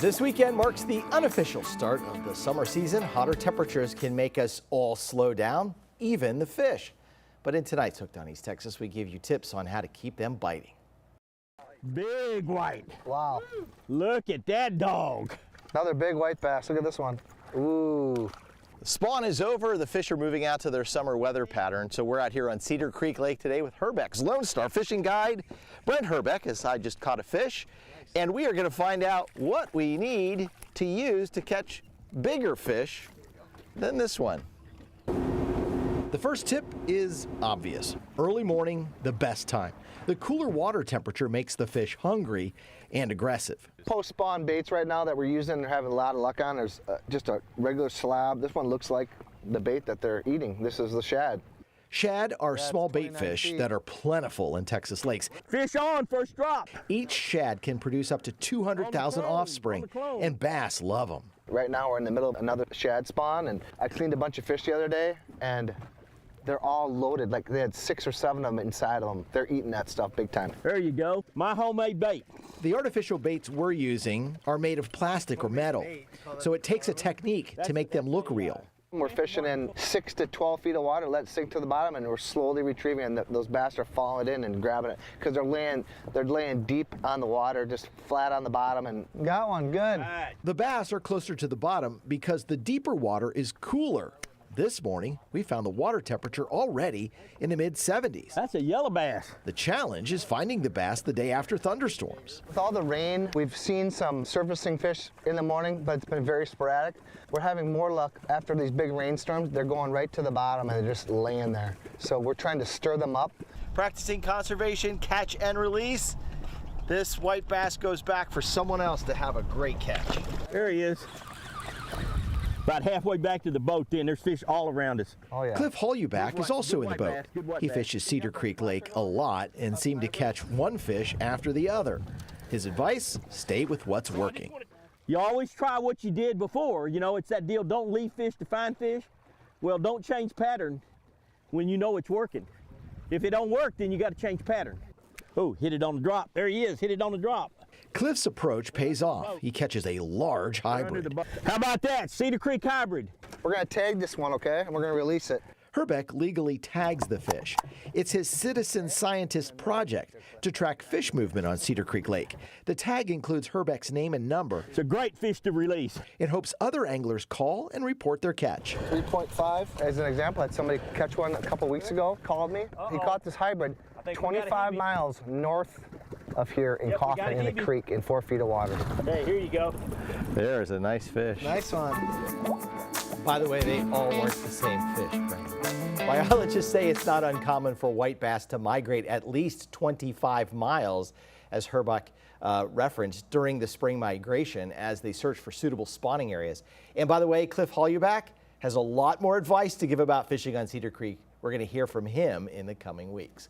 This weekend marks the unofficial start of the summer season. Hotter temperatures can make us all slow down, even the fish. But in tonight's Hooked on East Texas, we give you tips on how to keep them biting. Big white. Wow. Look at that dog. Another big white bass. Look at this one. Ooh. The spawn is over. The fish are moving out to their summer weather pattern. So we're out here on Cedar Creek Lake today with Herbeck's Lone Star Fishing Guide, Brent Herbeck, as I just caught a fish. And we are going to find out what we need to use to catch bigger fish than this one. The first tip is obvious. Early morning, the best time. The cooler water temperature makes the fish hungry and aggressive. Post-spawn baits right now that we're using, they're having a lot of luck on. There's just a regular slab. This one looks like the bait that they're eating. This is the shad. Shad are small bait fish that are plentiful in Texas lakes. Fish on, first drop. Each shad can produce up to 200,000 offspring, and bass love them. Right now we're in the middle of another shad spawn, and I cleaned a bunch of fish the other day, and they're all loaded. Like they had 6 or 7 of them inside of them. They're eating that stuff big time. There you go. My homemade bait. The artificial baits we're using are made of plastic or metal, so it takes a technique to make them look real. We're fishing in 6 to 12 feet of water, let it sink to the bottom, and we're slowly retrieving, and those bass are falling in and grabbing it because they're laying deep on the water, just flat on the bottom, and got one, good. The bass are closer to the bottom because the deeper water is cooler. This morning, we found the water temperature already in the mid-70s. That's a yellow bass. The challenge is finding the bass the day after thunderstorms. With all the rain, we've seen some surfacing fish in the morning, but it's been very sporadic. We're having more luck after these big rainstorms. They're going right to the bottom and they're just laying there. So we're trying to stir them up. Practicing conservation, catch and release. This white bass goes back for someone else to have a great catch. There he is. About halfway back to the boat then, there's fish all around us. Oh yeah. Cliff Holuback is also in the boat. He fishes Cedar Creek Lake a lot and seemed to catch one fish after the other. His advice, stay with what's working. You always try what you did before. You know, it's that deal, don't leave fish to find fish. Well, don't change pattern when you know it's working. If it don't work, then you got to change pattern. Oh, hit it on the drop. There he is, hit it on the drop. Cliff's approach pays off. He catches a large hybrid. How about that, Cedar Creek hybrid? We're gonna tag this one, okay? And we're gonna release it. Herbeck legally tags the fish. It's his citizen scientist project to track fish movement on Cedar Creek Lake. The tag includes Herbeck's name and number. It's a great fish to release. It hopes other anglers call and report their catch. 3.5, as an example, I had somebody catch one a couple weeks ago, called me. He caught this hybrid 25 miles north of here in Kaufman in the creek in 4 feet of water. Hey, here you go. There's a nice fish. Nice one. By the way, they all weren't the same fish, right? Biologists say it's not uncommon for white bass to migrate at least 25 miles, as Herbeck referenced, during the spring migration as they search for suitable spawning areas. And by the way, Cliff Holuback has a lot more advice to give about fishing on Cedar Creek. We're going to hear from him in the coming weeks.